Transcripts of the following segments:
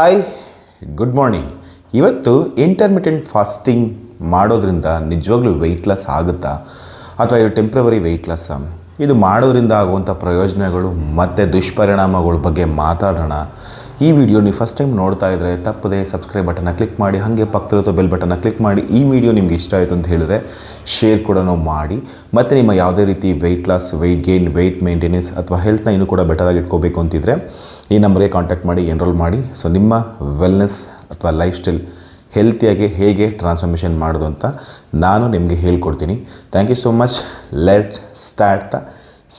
Hi, good morning. ಇವತ್ತು intermittent fasting ಮಾಡೋದ್ರಿಂದ ನಿಜವಾಗ್ಲೂ ವೆಯ್ಟ್ ಲಾಸ್ ಆಗುತ್ತಾ ಅಥವಾ ಇದು ಟೆಂಪ್ರವರಿ ವೆಯ್ಟ್ ಲಾಸಾ, ಇದು ಮಾಡೋದ್ರಿಂದ ಆಗುವಂಥ ಪ್ರಯೋಜನಗಳು ಮತ್ತು ದುಷ್ಪರಿಣಾಮಗಳ ಬಗ್ಗೆ ಮಾತಾಡೋಣ. ಈ ವಿಡಿಯೋ ನೀವು ಫಸ್ಟ್ ಟೈಮ್ ನೋಡ್ತಾ ಇದ್ದರೆ ತಪ್ಪದೆ ಸಬ್ಸ್ಕ್ರೈಬ್ ಬಟನ್ನ ಕ್ಲಿಕ್ ಮಾಡಿ, ಹಾಗೆ ಪಕ್ಕದಲ್ಲಿರೋ ಬೆಲ್ ಬಟನ್ನ ಕ್ಲಿಕ್ ಮಾಡಿ. ಈ ವಿಡಿಯೋ ನಿಮ್ಗೆ ಇಷ್ಟ ಆಯಿತು ಅಂತ ಹೇಳಿದ್ರೆ ಶೇರ್ ಕೂಡ ಮಾಡಿ. ಮತ್ತು ನಿಮ್ಮ ಯಾವುದೇ ರೀತಿ weight loss, weight gain, weight maintenance ಅಥವಾ ಹೆಲ್ತ್ನ ಇನ್ನೂ ಕೂಡ ಬೆಟರಾಗಿ ಇಟ್ಕೋಬೇಕು ಅಂತಿದ್ರೆ ಈ ನಂಬರ್ಗೆ ಕಾಂಟ್ಯಾಕ್ಟ್ ಮಾಡಿ, ಎನ್ರೋಲ್ ಮಾಡಿ. ಸೊ ನಿಮ್ಮ ವೆಲ್ನೆಸ್ ಅಥವಾ ಲೈಫ್ ಸ್ಟೈಲ್ ಹೆಲ್ತಿಯಾಗಿ ಹೇಗೆ ಟ್ರಾನ್ಸ್ಫಾರ್ಮೇಷನ್ ಮಾಡೋದು ಅಂತ ನಾನು ನಿಮಗೆ ಹೇಳ್ಕೊಡ್ತೀನಿ. Thank you so much. Let's start the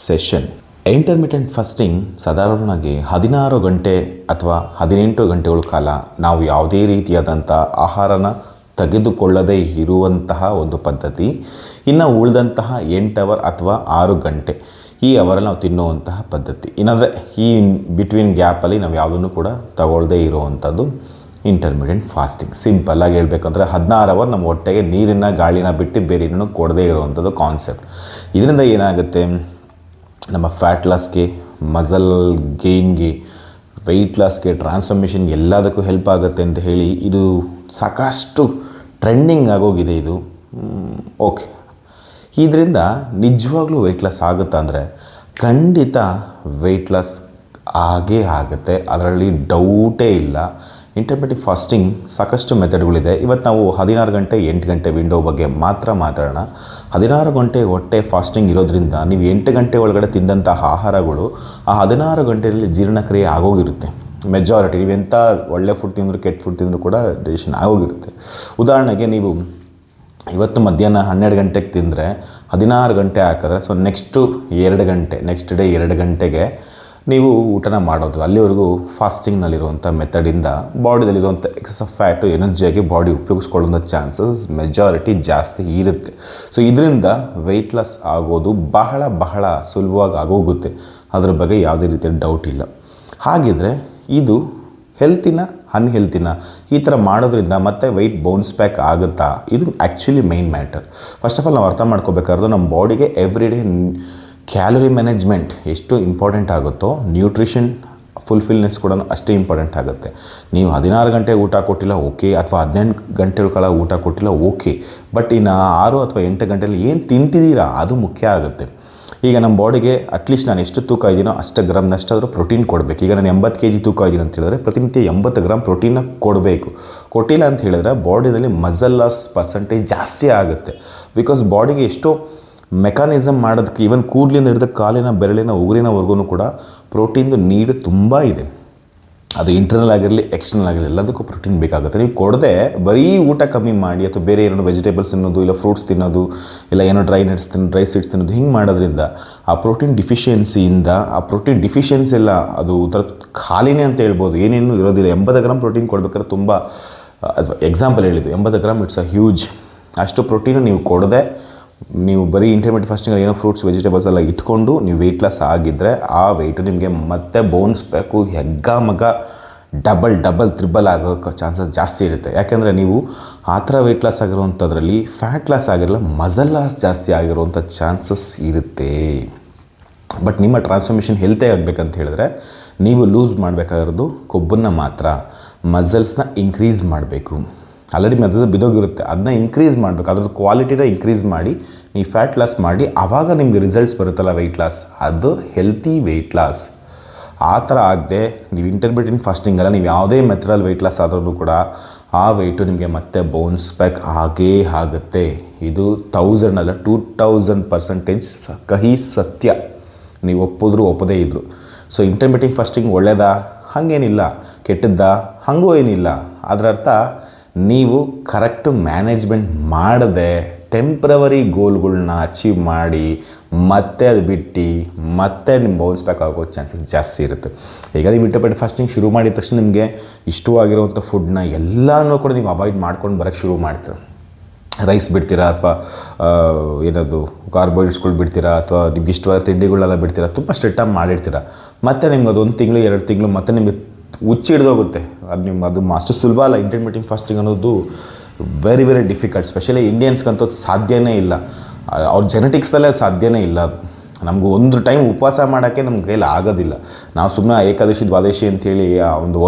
session. Intermittent fasting ಸಾಧಾರಣವಾಗಿ 16 ಗಂಟೆ ಅಥವಾ 18 ಗಂಟೆಗಳ ಕಾಲ ನಾವು ಯಾವುದೇ ರೀತಿಯಾದಂಥ ಆಹಾರನ ತೆಗೆದುಕೊಳ್ಳದೇ ಇರುವಂತಹ ಒಂದು ಪದ್ಧತಿ. ಇನ್ನು ಉಳಿದಂತಹ 8 ಅವರ್ ಅಥವಾ 6 ಗಂಟೆ ಈ ಅವರಲ್ಲಿ ನಾವು ತಿನ್ನುವಂತಹ ಪದ್ಧತಿ. ಇನ್ನಂದರೆ ಈ ಬಿಟ್ವೀನ್ ಗ್ಯಾಪಲ್ಲಿ ನಾವು ಯಾವುದನ್ನು ಕೂಡ ತಗೊಳ್ಳದೇ ಇರುವಂಥದ್ದು ಇಂಟರ್ಮಿಟೆಂಟ್ ಫಾಸ್ಟಿಂಗ್. ಸಿಂಪಲ್ಲಾಗಿ ಹೇಳ್ಬೇಕಂದ್ರೆ 16 ಅವರ್ ನಮ್ಮ ಹೊಟ್ಟೆಗೆ ನೀರಿನ ಗಾಳಿನ ಬಿಟ್ಟು ಬೇರೆ ಏನೂ ಕೊಡದೇ ಇರುವಂಥದ್ದು ಕಾನ್ಸೆಪ್ಟ್. ಇದರಿಂದ ಏನಾಗುತ್ತೆ, ನಮ್ಮ ಫ್ಯಾಟ್ ಲಾಸ್ಗೆ, ಮಸಲ್ ಗೇನ್ಗೆ, ವೆಯ್ಟ್ ಲಾಸ್ಗೆ, ಟ್ರಾನ್ಸ್ಫಾರ್ಮೇಷನ್ ಎಲ್ಲದಕ್ಕೂ ಹೆಲ್ಪ್ ಆಗುತ್ತೆ ಅಂತ ಹೇಳಿ ಇದು ಸಾಕಷ್ಟು ಟ್ರೆಂಡಿಂಗ್ ಆಗೋಗಿದೆ ಇದು. ಓಕೆ, ಇದರಿಂದ ನಿಜವಾಗ್ಲೂ ವೆಯ್ಟ್ ಲಾಸ್ ಆಗುತ್ತಾ ಅಂದರೆ ಖಂಡಿತ ವೆಯ್ಟ್ ಲಾಸ್ ಆಗೇ ಆಗುತ್ತೆ, ಅದರಲ್ಲಿ ಡೌಟೇ ಇಲ್ಲ. ಇಂಟರ್ಮಿಟೆಂಟ್ ಫಾಸ್ಟಿಂಗ್ ಸಾಕಷ್ಟು ಮೆಥಡ್ಗಳಿದೆ. ಇವತ್ತು ನಾವು 16 ಗಂಟೆ 8 ಗಂಟೆ ವಿಂಡೋ ಬಗ್ಗೆ ಮಾತ್ರ ಮಾತಾಡೋಣ. 16 ಗಂಟೆ ಹೊಟ್ಟೆ ಫಾಸ್ಟಿಂಗ್ ಇರೋದ್ರಿಂದ ನೀವು 8 ಗಂಟೆ ಒಳಗಡೆ ತಿಂದಂಥ ಆಹಾರಗಳು ಆ 16 ಗಂಟೆಯಲ್ಲಿ ಜೀರ್ಣಕ್ರಿಯೆ ಆಗೋಗಿರುತ್ತೆ. ಮೆಜಾರಿಟಿ ನೀವೆಂಥ ಒಳ್ಳೆ ಫುಡ್ ತಿಂದರೂ ಕೆಟ್ಟ ಫುಡ್ ತಿಂದರೂ ಕೂಡ ಡೈಜೆಷನ್ ಆಗೋಗಿರುತ್ತೆ. ಉದಾಹರಣೆಗೆ ನೀವು ಇವತ್ತು ಮಧ್ಯಾಹ್ನ 12 ಗಂಟೆಗೆ ತಿಂದರೆ 16 ಗಂಟೆ ಹಾಕಿದ್ರೆ ಸೊ ನೆಕ್ಸ್ಟ್ ಡೇ 2 ಗಂಟೆಗೆ ನೀವು ಊಟನ ಮಾಡೋದು. ಅಲ್ಲಿವರೆಗೂ ಫಾಸ್ಟಿಂಗ್ನಲ್ಲಿರುವಂಥ ಮೆಥಡಿಂದ ಬಾಡಿದಲ್ಲಿರುವಂಥ ಎಕ್ಸಸ್ ಆಫ್ ಫ್ಯಾಟು ಎನರ್ಜಿಯಾಗಿ ಬಾಡಿ ಉಪಯೋಗಿಸ್ಕೊಳ್ಳೋಂಥ ಚಾನ್ಸಸ್ ಮೆಜಾರಿಟಿ ಜಾಸ್ತಿ ಇರುತ್ತೆ. ಸೊ ಇದರಿಂದ ವೆಯ್ಟ್ ಲಾಸ್ ಆಗೋದು ಬಹಳ ಸುಲಭವಾಗಿ ಆಗೋಗುತ್ತೆ. ಅದ್ರ ಬಗ್ಗೆ ಯಾವುದೇ ರೀತಿಯ ಡೌಟ್ ಇಲ್ಲ. ಹಾಗಿದ್ರೆ ಇದು ಹೆಲ್ತಿನ ಅನ್ಹೆಲ್ತಿನ ಈ ಥರ ಮಾಡೋದ್ರಿಂದ ಮತ್ತೆ ವೆಯ್ಟ್ ಬೌನ್ಸ್ ಬ್ಯಾಕ್ ಆಗುತ್ತಾ? ಇದು actually main matter. First of all ನಾವು ಅರ್ಥ ಮಾಡ್ಕೋಬೇಕಾದ್ರೆ ನಮ್ಮ ಬಾಡಿಗೆ ಎವ್ರಿ ಡೇ ಕ್ಯಾಲರಿ ಮ್ಯಾನೇಜ್ಮೆಂಟ್ ಎಷ್ಟು ಇಂಪಾರ್ಟೆಂಟ್ ಆಗುತ್ತೋ ನ್ಯೂಟ್ರಿಷನ್ ಫುಲ್ಫಿಲ್ನೆಸ್ ಕೂಡ ಅಷ್ಟೇ ಇಂಪಾರ್ಟೆಂಟ್ ಆಗುತ್ತೆ. ನೀವು 16 ಗಂಟೆ ಊಟ ಕೊಟ್ಟಿಲ್ಲ ಓಕೆ, ಅಥವಾ 18 ಗಂಟೆಗಳ ಕಾಲ ಊಟ ಕೊಟ್ಟಿಲ್ಲ ಓಕೆ, ಬಟ್ ಇನ್ನು 6 ಅಥವಾ 8 ಗಂಟೆಯಲ್ಲಿ ಏನು ತಿಂತಿದ್ದೀರಾ ಅದು ಮುಖ್ಯ ಆಗುತ್ತೆ. ಈಗ ನಮ್ಮ ಬಾಡಿಗೆ ಅಟ್ಲೀಸ್ಟ್ ನಾನು ಎಷ್ಟು ತೂಕ ಇದ್ದೀನೋ ಅಷ್ಟು ಗ್ರಾಮ್ನಷ್ಟಾದರೂ ಪ್ರೋಟೀನ್ ಕೊಡಬೇಕು. ಈಗ ನಾನು 80 kg ತೂಕ ಇದ್ದೀನಿ ಅಂತ ಹೇಳಿದ್ರೆ ಪ್ರತಿನಿತ್ಯ 80 ಗ್ರಾಮ್ ಪ್ರೋಟೀನ ಕೊಡಬೇಕು. ಕೊಟ್ಟಿಲ್ಲ ಅಂತ ಹೇಳಿದ್ರೆ ಬಾಡಿಯಲ್ಲಿ ಮಸಲ್ ಲಾಸ್ ಪರ್ಸೆಂಟೇಜ್ ಜಾಸ್ತಿ ಆಗುತ್ತೆ. ಬಿಕಾಸ್ ಬಾಡಿಗೆ ಎಷ್ಟೋ ಮೆಕ್ಯಾನಿಸಮ್ ಮಾಡೋದಕ್ಕೆ ಈವನ್ ಕೂದಲಿಂದ ಹಿಡಿದು ಕಾಲಿನ ಬೆರಳಿನ ಉಗುರಿನವರೆಗೂ ಕೂಡ ಪ್ರೋಟೀನ್ದು ನೀಡು ತುಂಬ ಇದೆ. ಅದು ಇಂಟರ್ನಲ್ ಆಗಿರಲಿ ಎಕ್ಸ್ಟರ್ನಲ್ ಆಗಿರಲಿ ಎಲ್ಲದಕ್ಕೂ ಪ್ರೋಟೀನ್ ಬೇಕಾಗುತ್ತೆ. ನೀವು ಕೊಡದೆ ಬರೀ ಊಟ ಕಮ್ಮಿ ಮಾಡಿ ಅಥವಾ ಬೇರೆ ಏನೋ ವೆಜಿಟೇಬಲ್ಸ್ ತಿನ್ನೋದು, ಇಲ್ಲ ಫ್ರೂಟ್ಸ್ ತಿನ್ನೋದು, ಇಲ್ಲ ಏನೋ ಡ್ರೈ ಸೀಡ್ಸ್ ತಿನ್ನೋದು, ಹಿಂಗೆ ಮಾಡೋದ್ರಿಂದ ಆ ಪ್ರೋಟೀನ್ ಡಿಫಿಷಿಯನ್ಸಿ ಎಲ್ಲ ಅದು ಒಂಥರ ಖಾಲಿನೇ ಅಂತ ಹೇಳ್ಬೋದು. ಏನೇನು ಇರೋದಿಲ್ಲ. 80 ಗ್ರಾಮ್ ಪ್ರೋಟೀನ್ ಕೊಡ್ಬೇಕಾದ್ರೆ ತುಂಬ ಎಕ್ಸಾಂಪಲ್ ಹೇಳಿದ್ದು 80 ಗ್ರಾಮ್ ಇಟ್ಸ್ ಅ ಹ್ಯೂಜ್. ಅಷ್ಟು ಪ್ರೋಟೀನು ನೀವು ಕೊಡದೆ ನೀವು ಬರೀ ಇಂಟರ್ಮಿಟೆಂಟ್ ಫಾಸ್ಟಿಂಗ್ ಏನೋ ಫ್ರೂಟ್ಸ್ ವೆಜಿಟೇಬಲ್ಸ್ ಎಲ್ಲ ಇಟ್ಕೊಂಡು ನೀವು ವೆಯ್ಟ್ ಲಾಸ್ ಆಗಿದ್ದರೆ ಆ ವೆಯ್ಟು ನಿಮಗೆ ಮತ್ತೆ ಬೌನ್ಸ್ ಬ್ಯಾಕು ಡಬಲ್ ತ್ರಿಬಲ್ ಆಗೋ ಚಾನ್ಸಸ್ ಜಾಸ್ತಿ ಇರುತ್ತೆ. ಯಾಕೆಂದರೆ ನೀವು ಆ ಥರ ವೆಯ್ಟ್ ಲಾಸ್ ಆಗಿರುವಂಥದ್ರಲ್ಲಿ ಫ್ಯಾಟ್ ಲಾಸ್ ಆಗಿರಲ್ಲ, ಮಸಲ್ ಲಾಸ್ ಜಾಸ್ತಿ ಆಗಿರುವಂಥ ಚಾನ್ಸಸ್ ಇರುತ್ತೆ. ಬಟ್ ನಿಮ್ಮ ಟ್ರಾನ್ಸ್ಫಾರ್ಮೇಷನ್ ಹೆಲ್ತೇ ಆಗಬೇಕಂತ ಹೇಳಿದ್ರೆ ನೀವು ಲೂಸ್ ಮಾಡಬೇಕಾಗಿರೋದು ಕೊಬ್ಬನ್ನು ಮಾತ್ರ, ಮಸಲ್ಸ್ನ ಇನ್ಕ್ರೀಸ್ ಮಾಡಬೇಕು. ಆಲ್ರೆಡಿ ಮೆದದು ಬಿದೋಗಿರುತ್ತೆ, ಅದನ್ನ ಇನ್ಕ್ರೀಸ್ ಮಾಡಬೇಕು. ಅದ್ರದ್ದು ಕ್ವಾಲಿಟಿನ ಇನ್ಕ್ರೀಸ್ ಮಾಡಿ ನೀವು ಫ್ಯಾಟ್ ಲಾಸ್ ಮಾಡಿ ಆವಾಗ ನಿಮಗೆ ರಿಸಲ್ಟ್ಸ್ ಬರುತ್ತಲ್ಲ ವೆಯ್ಟ್ ಲಾಸ್, ಅದು ಹೆಲ್ತಿ ವೆಯ್ಟ್ ಲಾಸ್. ಆ ಥರ ಆಗದೆ ನೀವು ಇಂಟರ್ಮಿಟೆಂಟ್ ಫಾಸ್ಟಿಂಗಲ್ಲ ನೀವು ಯಾವುದೇ ಮೆಥಡಲ್ಲಿ ವೆಯ್ಟ್ ಲಾಸ್ ಆದ್ರೂ ಕೂಡ ಆ ವೆಯ್ಟು ನಿಮಗೆ ಮತ್ತೆ ಬೌನ್ಸ್ ಬ್ಯಾಕ್ ಆಗೇ ಆಗುತ್ತೆ. ಇದು 1000 ಅಲ್ಲ 2000% ಕಹಿ ಸತ್ಯ. ನೀವು ಒಪ್ಪಿದ್ರು ಒಪ್ಪದೇ ಇದ್ದರು. ಸೊ ಇಂಟರ್ಮಿಟೆಂಟ್ ಫಾಸ್ಟಿಂಗ್ ಒಳ್ಳೆಯದಾ? ಹಾಗೇನಿಲ್ಲ. ಕೆಟ್ಟದ್ದಾ? ಹಾಗೂ ಏನಿಲ್ಲ. ಅದರ ಅರ್ಥ ನೀವು ಕರೆಕ್ಟು ಮ್ಯಾನೇಜ್ಮೆಂಟ್ ಮಾಡದೆ ಟೆಂಪ್ರವರಿ ಗೋಲ್ಗಳನ್ನ ಅಚೀವ್ ಮಾಡಿ ಮತ್ತೆ ಅದು ಬಿಟ್ಟು ಮತ್ತೆ ನಿಮ್ಮ ಬೌನ್ಸ್ ಬ್ಯಾಕ್ ಆಗೋ ಚಾನ್ಸಸ್ ಜಾಸ್ತಿ ಇರುತ್ತೆ. ಈಗ ನೀವು ಇಂಟರ್ಮಿಟೆಂಟ್ ಫಾಸ್ಟಿಂಗ್ ಶುರು ಮಾಡಿದ ತಕ್ಷಣ ನಿಮಗೆ ಇಷ್ಟವಾಗಿರುವಂಥ ಫುಡ್ನ ಎಲ್ಲನೂ ಕೂಡ ನೀವು ಅವಾಯ್ಡ್ ಮಾಡ್ಕೊಂಡು ಬರೋಕ್ಕೆ ಶುರು ಮಾಡ್ತೀರ. ರೈಸ್ ಬಿಡ್ತೀರಾ ಅಥವಾ ಏನದು ಕಾರ್ಬೋಹೈಡ್ರೇಟ್ಸ್ಗಳು ಬಿಡ್ತೀರಾ ಅಥವಾ ನಿಮ್ಗೆ ಇಷ್ಟವಾದ ತಿಂಡಿಗಳೆಲ್ಲ ಬಿಡ್ತೀರಾ, ತುಂಬ ಸ್ಟ್ರಿಕ್ಟಾಗಿ ಮಾಡಿರ್ತೀರ. ಮತ್ತು ನಿಮ್ಗೆ ಅದು 1 ತಿಂಗಳು 2 ತಿಂಗಳು ಮತ್ತೆ ನಿಮಗೆ ಹುಚ್ಚಿ ಹಿಡ್ದೋಗುತ್ತೆ. ಅದು ಅಷ್ಟು ಸುಲಭ ಅಲ್ಲ. ಇಂಟರ್ಮಿಟೆಂಟ್ ಫಾಸ್ಟಿಂಗ್ ಅನ್ನೋದು ವೆರಿ ಡಿಫಿಕಲ್ಟ್. ಸ್ಪೆಷಲಿ ಇಂಡಿಯನ್ಸ್ಗಂತೂ ಸಾಧ್ಯನೇ ಇಲ್ಲ. ಅವ್ರ ಜೆನೆಟಿಕ್ಸಲ್ಲೇ ಅದು ಸಾಧ್ಯನೇ ಇಲ್ಲ. ಅದು ನಮಗೂ ಒಂದು ಟೈಮ್ ಉಪವಾಸ ಮಾಡೋಕ್ಕೆ ನಮ್ಮ ಕೈಯಲ್ಲಿ ಆಗೋದಿಲ್ಲ. ನಾವು ಸುಮ್ಮನೆ ಏಕಾದಶಿ ದ್ವಾದಶಿ ಅಂಥೇಳಿ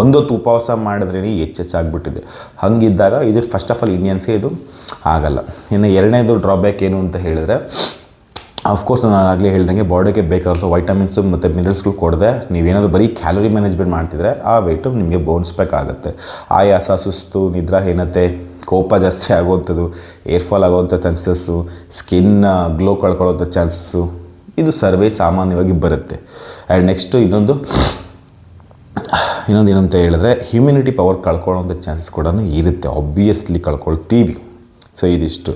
ಒಂದೊತ್ತು ಉಪವಾಸ ಮಾಡಿದ್ರೇ ಹೆಚ್ಚಾಗ್ಬಿಟ್ಟಿದೆ. ಹಾಗಿದ್ದಾಗ ಇದು ಫಸ್ಟ್ ಆಫ್ ಆಲ್ ಇಂಡಿಯನ್ಸ್ಗೆ ಇದು ಆಗಲ್ಲ. ಇನ್ನು ಎರಡನೇದು ಡ್ರಾಬ್ಯಾಕ್ ಏನು ಅಂತ ಹೇಳಿದ್ರೆ, ಅಫ್ಕೋರ್ಸ್ ನಾನು ಆಗಲೇ ಹೇಳ್ದಂಗೆ ಬಾಡಿಗೆ ಬೇಕಾದಂಥ ವೈಟಮಿನ್ಸು ಮತ್ತು ಮಿನರಲ್ಸ್ಗಳು ಕೊಡದೆ ನೀವೇನಾದರೂ ಬರೀ ಕ್ಯಾಲೋರಿ ಮ್ಯಾನೇಜ್ಮೆಂಟ್ ಮಾಡ್ತಿದ್ರೆ ಆ ವೆಯ್ಟು ನಿಮಗೆ ಬೌನ್ಸ್ ಬ್ಯಾಕ್ ಆಗುತ್ತೆ. ಆಯಾಸ, ಸುಸ್ತು, ನಿದ್ರಾಹೀನತೆ, ಕೋಪ ಜಾಸ್ತಿ ಆಗುವಂಥದ್ದು, ಏರ್ ಫಾಲ್ ಆಗುವಂಥ ಚಾನ್ಸಸ್ಸು, ಸ್ಕಿನ್ ಗ್ಲೋ ಕಳ್ಕೊಳ್ಳೋಂಥ ಚಾನ್ಸಸ್ಸು ಇದು ಸರ್ವೇ ಸಾಮಾನ್ಯವಾಗಿ ಬರುತ್ತೆ. ಆ್ಯಂಡ್ ನೆಕ್ಸ್ಟು ಇನ್ನೊಂದು ಏನಂತ ಹೇಳಿದ್ರೆ ಹ್ಯುಮಿನಿಟಿ ಪವರ್ ಕಳ್ಕೊಳ್ಳೋಂಥ ಚಾನ್ಸಸ್ ಕೂಡ ಇರುತ್ತೆ. ಆಬ್ವಿಯಸ್ಲಿ ಕಳ್ಕೊಳ್ತೀವಿ. ಸೊ ಇದಿಷ್ಟು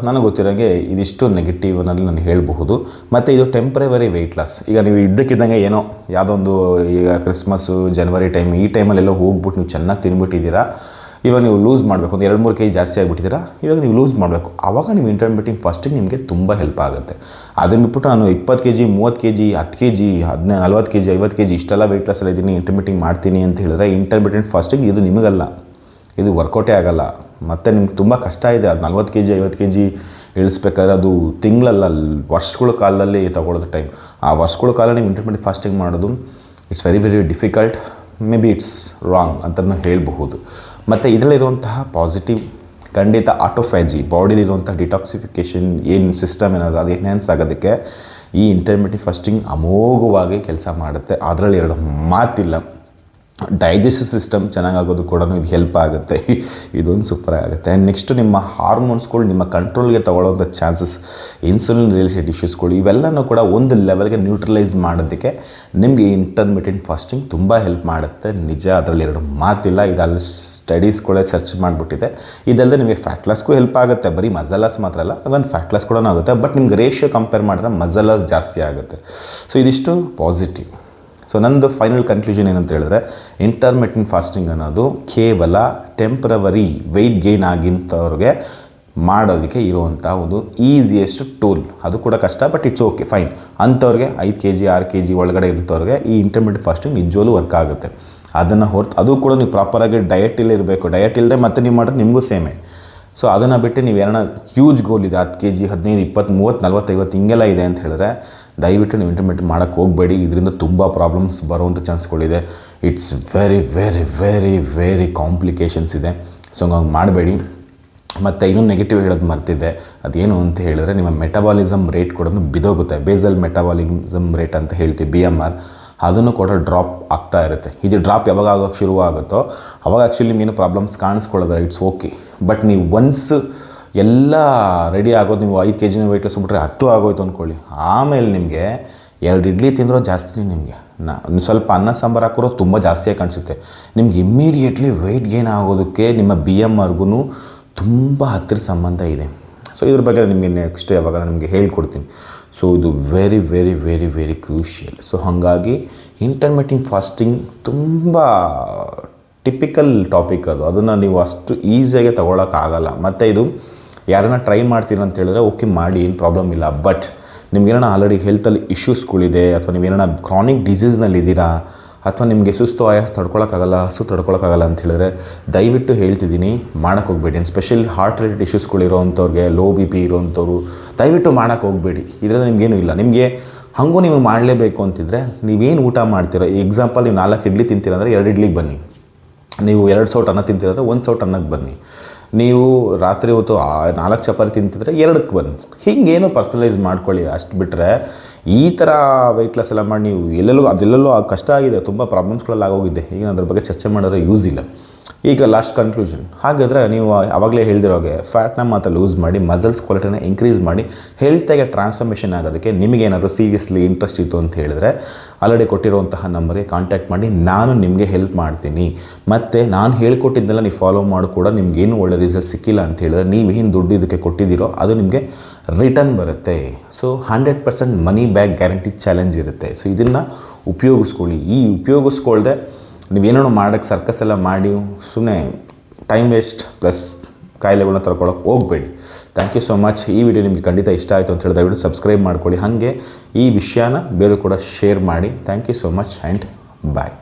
ನನಗೆ ಗೊತ್ತಿರೋಂಗೆ ಇದಿಷ್ಟು ನೆಗೆಟಿವ್ ಅನ್ನೋದು ನಾನು ಹೇಳಬಹುದು. ಮತ್ತು ಇದು ಟೆಂಪ್ರವರಿ ವೆಯ್ಟ್ ಲಾಸ್. ಈಗ ನೀವು ಇದ್ದಕ್ಕಿದ್ದಂಗೆ ಏನೋ ಯಾವುದೊಂದು ಈಗ ಕ್ರಿಸ್ಮಸ್ಸು, ಜನವರಿ ಟೈಮ್, ಈ ಟೈಮಲ್ಲೆಲ್ಲ ಹೋಗ್ಬಿಟ್ಟು ನೀವು ಚೆನ್ನಾಗಿ ತಿಂದ್ಬಿಟ್ಟಿದ್ದೀರಾ, ಇವಾಗ ನೀವು ಲೂಸ್ ಮಾಡಬೇಕು, ಒಂದು 2-3 kg ಜಾಸ್ತಿ ಆಗಿಬಿಟ್ಟಿದ್ದೀರಾ, ಇವಾಗ ನೀವು ಲೂಸ್ ಮಾಡಬೇಕು. ಆವಾಗ ನೀವು ಇಂಟರ್ಮಿಟೆಂಟ್ ಫಾಸ್ಟಿಂಗ್ ನಿಮಗೆ ತುಂಬ ಹೆಲ್ಪ್ ಆಗುತ್ತೆ. ಅದನ್ನು ಬಿಟ್ಬಿಟ್ಟು ನಾನು 20 kg, 30 kg, 10 kg, 40 kg, 50 kg ಇಷ್ಟೆಲ್ಲ ವೆಯ್ಟ್ ಲಾಸಲ್ಲಿ ಇದ್ದೀನಿ, ಇಂಟರ್ಮಿಟೆಂಟ್ ಮಾಡ್ತೀನಿ ಅಂತ ಹೇಳಿದ್ರೆ ಇಂಟರ್ಮಿಟೆಂಟ್ ಫಾಸ್ಟಿಂಗ್ ಇದು ನಿಮಗಲ್ಲ, ಇದು ವರ್ಕೌಟೇ ಆಗೋಲ್ಲ. ಮತ್ತು ನಿಮ್ಗೆ ತುಂಬ ಕಷ್ಟ ಇದೆ. ಅದು 40 kg 50 kg ಇಳಿಸ್ಬೇಕಾದ್ರೆ ಅದು ತಿಂಗಳಲ್ಲ, ವರ್ಷಗಳ ಕಾಲದಲ್ಲಿ ತಗೊಳ್ಳೋದು ಟೈಮ್. ಆ ವರ್ಷಗಳ ಕಾಲ ನೀವು ಇಂಟರ್ಮಿಟೆಂಟ್ ಫಾಸ್ಟಿಂಗ್ ಮಾಡೋದು it's very very difficult. May be it's wrong ಅಂತಲೂ ಹೇಳಬಹುದು. ಮತ್ತು ಇದರಲ್ಲಿರುವಂತಹ ಪಾಸಿಟಿವ್ ಖಂಡಿತ ಆಟೋಫ್ಯಾಜಿ, ಬಾಡಿಲಿರುವಂಥ ಡಿಟಾಕ್ಸಿಫಿಕೇಷನ್ ಏನು ಸಿಸ್ಟಮ್ ಏನಾದರೂ ಅದು ಎನ್ಹ್ಯಾನ್ಸ್ ಆಗೋದಕ್ಕೆ ಈ ಇಂಟರ್ಮಿಟೆಂಟ್ ಫಾಸ್ಟಿಂಗ್ ಅಮೋಘವಾಗಿ ಕೆಲಸ ಮಾಡುತ್ತೆ. ಅದರಲ್ಲಿ ಎರಡು ಮಾತಿಲ್ಲ. ಡೈಜೆಸ್ಟಿವ್ ಸಿಸ್ಟಮ್ ಚೆನ್ನಾಗಾಗೋದು ಕೂಡ ಇದು ಹೆಲ್ಪ್ ಆಗುತ್ತೆ. ಇದೊಂದು ಸೂಪರ್ ಆಗುತ್ತೆ. ಆ್ಯಂಡ್ ನೆಕ್ಸ್ಟು ನಿಮ್ಮ ಹಾರ್ಮೋನ್ಸ್ಗಳು ನಿಮ್ಮ ಕಂಟ್ರೋಲ್ಗೆ ತಗೊಳ್ಳೋಂಥ ಚಾನ್ಸಸ್, ಇನ್ಸುಲಿನ್ ರಿಲೇಟೆಡ್ ಇಶ್ಯೂಸ್ಗಳು ಇವೆಲ್ಲನೂ ಕೂಡ ಒಂದು ಲೆವೆಲ್ಗೆ ನ್ಯೂಟ್ರಲೈಸ್ ಮಾಡೋದಕ್ಕೆ ನಿಮಗೆ ಇಂಟರ್ಮಿಟೆಂಟ್ ಫಾಸ್ಟಿಂಗ್ ತುಂಬ ಹೆಲ್ಪ್ ಮಾಡುತ್ತೆ. ನಿಜ, ಅದರಲ್ಲಿ ಎರಡು ಮಾತಿಲ್ಲ. ಇದೆಲ್ಲ ಸ್ಟಡೀಸ್ಗಳೇ ಸರ್ಚ್ ಮಾಡಿಬಿಟ್ಟಿದೆ. ಇದಲ್ಲದೆ ನಿಮಗೆ ಫ್ಯಾಟ್ ಲಾಸ್ಗೂ ಹೆಲ್ಪ್ ಆಗುತ್ತೆ. ಬರೀ ಮಸಲ್ ಲಾಸ್ ಮಾತ್ರ ಅಲ್ಲ, ಅದೊಂದು ಫ್ಯಾಟ್ ಲಾಸ್ ಕೂಡ ಆಗುತ್ತೆ. ಬಟ್ ನಿಮ್ಗೆ ರೇಷಿಯೋ ಕಂಪೇರ್ ಮಾಡಿದ್ರೆ ಮಸಲ್ ಲಾಸ್ ಜಾಸ್ತಿ ಆಗುತ್ತೆ. ಸೊ ಇದಿಷ್ಟು ಪಾಸಿಟಿವ್. ಸೊ ನಂದು ಫೈನಲ್ ಕನ್ಕ್ಲೂಷನ್ ಏನಂತ ಹೇಳಿದ್ರೆ, ಇಂಟರ್ಮಿಟೆಂಟ್ ಫಾಸ್ಟಿಂಗ್ ಅನ್ನೋದು ಕೇವಲ ಟೆಂಪ್ರವರಿ ವೆಯ್ಟ್ ಗೇನ್ ಆಗಿಂಥವ್ರಿಗೆ ಮಾಡೋದಕ್ಕೆ ಇರುವಂಥ ಒಂದು ಈಸಿಯೆಸ್ಟ್ ಟೂಲ್. ಅದು ಕೂಡ ಕಷ್ಟ, ಬಟ್ ಇಟ್ಸ್ ಓಕೆ, ಫೈನ್. ಅಂಥವ್ರಿಗೆ 5 kg 6 kg ಒಳಗಡೆ ಇರೋಂಥವ್ರಿಗೆ ಈ ಇಂಟರ್ಮಿಟೆಂಟ್ ಫಾಸ್ಟಿಂಗ್ ನಿಜವೂ ವರ್ಕ್ ಆಗುತ್ತೆ. ಅದನ್ನು ಹೊರತು ಅದು ಕೂಡ ನೀವು ಪ್ರಾಪರಾಗಿ ಡಯಟಲ್ಲಿ ಇರಬೇಕು. ಡಯಟ್ ಇಲ್ಲದೆ ಮತ್ತೆ ನೀವು ಮಾಡೋದು ನಿಮಗೂ ಸೇಮೆ. ಸೊ ಅದನ್ನು ಬಿಟ್ಟು ನೀವು ಏನೋ ಹ್ಯೂಜ್ ಗೋಲ್ ಇದೆ, 10 kg 15 20 30 40 50 ಹಿಂಗೆಲ್ಲ ಇದೆ ಅಂತ ಹೇಳಿದ್ರೆ ದಯವಿಟ್ಟು ನೀವು ಇಂಟರ್ಮಿಟೆಂಟ್ ಮಾಡೋಕ್ಕೆ ಹೋಗಬೇಡಿ. ಇದರಿಂದ ತುಂಬ ಪ್ರಾಬ್ಲಮ್ಸ್ ಬರುವಂಥ ಚಾನ್ಸ್ಗಳಿದೆ. It's very very very very complications ಇದೆ. ಸೊ ಹಂಗಾಗಿ ಮಾಡಬೇಡಿ. ಮತ್ತು ಇನ್ನೂ ನೆಗೆಟಿವ್ ಹೇಳೋದು ಮರ್ತಿದ್ದೆ. ಅದೇನು ಅಂತ ಹೇಳಿದ್ರೆ, ನಿಮ್ಮ ಮೆಟಬಾಲಿಸಮ್ ರೇಟ್ ಕೂಡ ಬಿದೋಗುತ್ತೆ. ಬೇಸಲ್ ಮೆಟಬಾಲಿಸಮ್ ರೇಟ್ ಅಂತ ಹೇಳ್ತೀವಿ, BMR. ಅದನ್ನು ಕೂಡ ಡ್ರಾಪ್ ಆಗ್ತಾ ಇರುತ್ತೆ. ಇದು ಡ್ರಾಪ್ ಯಾವಾಗ ಆಗೋಕ್ಕೆ ಶುರು ಆಗುತ್ತೋ ಅವಾಗ ಆ್ಯಕ್ಚುಲಿ ನಿಮಗೇನು ಪ್ರಾಬ್ಲಮ್ಸ್ ಕಾಣಿಸ್ಕೊಳ್ಳೋದ್ರೆ ಇಟ್ಸ್ ಓಕೆ. ಬಟ್ ನೀವು ಒನ್ಸ್ ಎಲ್ಲ ರೆಡಿ ಆಗೋದು, ನೀವು 5 kg ವೆಯ್ಟ್ ಲಾಸ್ ಬಿಟ್ರೆ 10 ಆಗೋಯ್ತು ಅಂದ್ಕೊಳ್ಳಿ, ಆಮೇಲೆ ನಿಮಗೆ 2 ಇಡ್ಲಿ ತಿಂದರೂ ಜಾಸ್ತಿ, ನಿಮಗೆ ಸ್ವಲ್ಪ ಅನ್ನ ಸಾಂಬಾರು ಹಾಕಿರೋ ತುಂಬ ಜಾಸ್ತಿಯಾಗಿ ಕಾಣಿಸುತ್ತೆ. ನಿಮ್ಗೆ ಇಮ್ಮಿಡಿಯೇಟ್ಲಿ ವೆಯ್ಟ್ ಗೇನ್ ಆಗೋದಕ್ಕೆ ನಿಮ್ಮ BMRಗೂ ತುಂಬ ಹತ್ತಿರ ಸಂಬಂಧ ಇದೆ. ಸೊ ಇದ್ರ ಬಗ್ಗೆ ನಿಮಗೆ ನೆಕ್ಸ್ಟ್ ಯಾವಾಗ ನಿಮಗೆ ಹೇಳ್ಕೊಡ್ತೀನಿ. ಸೊ ಇದು very very very very crucial. So ಹಾಗಾಗಿ ಇಂಟರ್ಮಿಟೆಂಟ್ ಫಾಸ್ಟಿಂಗ್ ತುಂಬ ಟಿಪಿಕಲ್ ಟಾಪಿಕ್ ಅದು. ಅದನ್ನು ನೀವು ಅಷ್ಟು ಈಸಿಯಾಗಿ ತೊಗೊಳಕ್ಕಾಗಲ್ಲ. ಮತ್ತು ಇದು ಯಾರನ್ನ ಟ್ರೈ ಮಾಡ್ತೀರ ಅಂತ ಹೇಳಿದ್ರೆ ಓಕೆ ಮಾಡಿ, ಏನು ಪ್ರಾಬ್ಲಮ್ ಇಲ್ಲ. ಬಟ್ ನಿಮ್ಗೇನೋ ಆಲ್ರೆಡಿ ಹೆಲ್ತಲ್ಲಿ ಇಶ್ಯೂಸ್ಗಳಿದೆ, ಅಥವಾ ನೀವೇನೋ ಕ್ರಾನಿಕ್ ಡಿಸೀಸ್ನಲ್ಲಿದ್ದೀರಾ, ಅಥವಾ ನಿಮಗೆ ಸುಸ್ತು ಆಯಾಸ ತಡ್ಕೊಳಕ್ಕಾಗಲ್ಲ, ಹಸು ತಡ್ಕೊಳಕ್ಕಾಗಲ್ಲ ಅಂತ ಹೇಳಿದ್ರೆ ದಯವಿಟ್ಟು ಹೇಳ್ತಿದ್ದೀನಿ ಮಾಡೋಕ್ಕೆ ಹೋಗಬೇಡಿ. ಸ್ಪೆಷಲಿ ಹಾರ್ಟ್ ರಿಲೇಟೆಡ್ ಇಶ್ಯೂಸ್ಗಳಿರೋವಂಥವ್ರಿಗೆ, ಲೋ BP ಇರೋವಂಥವ್ರು ದಯವಿಟ್ಟು ಮಾಡೋಕ್ಕೆ ಹೋಗಬೇಡಿ. ಇದರಿಂದ ನಿಮಗೇನು ಇಲ್ಲ. ನಿಮಗೆ ಹಾಗೂ ನೀವು ಮಾಡಲೇಬೇಕು ಅಂತಿದ್ರೆ ನೀವೇನು ಊಟ ಮಾಡ್ತೀರೋ, ಎಕ್ಸಾಂಪಲ್ ನೀವು 4 ಇಡ್ಲಿ ತಿಂತೀರಂದರೆ 2 ಇಡ್ಲಿಗೆ ಬನ್ನಿ. ನೀವು 2 ಸೌಟ್ ಅನ್ನ ತಿಂತೀರಂದರೆ 1 ಸೌಟ್ ಅನ್ನಕ್ಕೆ ಬನ್ನಿ. ನೀವು ರಾತ್ರಿ ಹೊತ್ತು 4 ಚಪಾತಿ ತಿಂತಿದ್ರೆ 2ಕ್ಕೆ ಬನ್ನಿ. ಹಿಂಗೇನು ಪರ್ಸನಲೈಸ್ ಮಾಡ್ಕೊಳ್ಳಿ. ಅಷ್ಟು ಬಿಟ್ಟರೆ ಈ ಥರ ವೆಯ್ಟ್ ಲಾಸ್ ಎಲ್ಲ ಮಾಡಿ ನೀವು ಅದೆಲ್ಲೋ ಕಷ್ಟ ಆಗಿದೆ, ತುಂಬ ಪ್ರಾಬ್ಲಮ್ಸ್ಗಳೆಲ್ಲ ಆಗೋಗಿದೆ. ಈಗ ಅದ್ರ ಬಗ್ಗೆ ಚರ್ಚೆ ಮಾಡಿದ್ರೆ ಯೂಸ್ ಇಲ್ಲ. ಈಗ ಲಾಸ್ಟ್ ಕನ್ಕ್ಲೂಷನ್, ಹಾಗಾದರೆ ನೀವು ಆವಾಗಲೇ ಹೇಳಿದಿರೋಗೆ ಫ್ಯಾಟ್ನ ಮಾತ್ರ ಲೂಸ್ ಮಾಡಿ, ಮಸಲ್ಸ್ ಕ್ವಾಲಿಟಿನ ಇನ್ಕ್ರೀಸ್ ಮಾಡಿ, ಹೆಲ್ತಾಗೆ ಟ್ರಾನ್ಸ್ಫಾರ್ಮೇಷನ್ ಆಗೋದಕ್ಕೆ ನಿಮಗೇನಾದರೂ ಸೀರಿಯಸ್ಲಿ ಇಂಟ್ರೆಸ್ಟ್ ಇತ್ತು ಅಂತ ಹೇಳಿದ್ರೆ ಆಲ್ರೆಡಿ ಕೊಟ್ಟಿರುವಂತಹ ನಂಬರ್ಗೆ ಕಾಂಟ್ಯಾಕ್ಟ್ ಮಾಡಿ, ನಾನು ನಿಮಗೆ ಹೆಲ್ಪ್ ಮಾಡ್ತೀನಿ. ಮತ್ತು ನಾನು ಹೇಳ್ಕೊಟ್ಟಿದ್ದೆಲ್ಲ ನೀವು ಫಾಲೋ ಮಾಡಿ ಕೂಡ ನಿಮಗೇನು ಒಳ್ಳೆ ರಿಸಲ್ಟ್ ಸಿಕ್ಕಿಲ್ಲ ಅಂತ ಹೇಳಿದ್ರೆ ನೀವೇನು ದುಡ್ಡು ಇದಕ್ಕೆ ಕೊಟ್ಟಿದ್ದೀರೋ ಅದು ನಿಮಗೆ ರಿಟರ್ನ್ ಬರುತ್ತೆ. So 100% money back guarantee challenge ಇರುತ್ತೆ. ಸೊ ಇದನ್ನು ಉಪಯೋಗಿಸ್ಕೊಳ್ಳಿ. ಈ ಉಪಯೋಗಿಸ್ಕೊಳ್ದೆ ನೀವೇನೋ ಮಾಡೋಕ್ಕೆ ಸರ್ಕಸ್ ಎಲ್ಲ ಮಾಡಿ ಸುಮ್ಮನೆ ಟೈಮ್ ವೇಸ್ಟ್ ಪ್ಲಸ್ ಕಾಯಿಲೆಗಳನ್ನ ತರ್ಕೊಳ್ಳೋಕೆ ಹೋಗಬೇಡಿ. Thank you so much. ಈ ವಿಡಿಯೋ ನಿಮಗೆ ಖಂಡಿತ ಇಷ್ಟ ಆಯಿತು ಅಂತ ಹೇಳಿದ ದಯವಿಟ್ಟು ಸಬ್ಸ್ಕ್ರೈಬ್ ಮಾಡ್ಕೊಳ್ಳಿ. ಹಾಗೆ ಈ ವಿಷಯನ ಬೇರೆ ಕೂಡ ಶೇರ್ ಮಾಡಿ. Thank you so much and bye.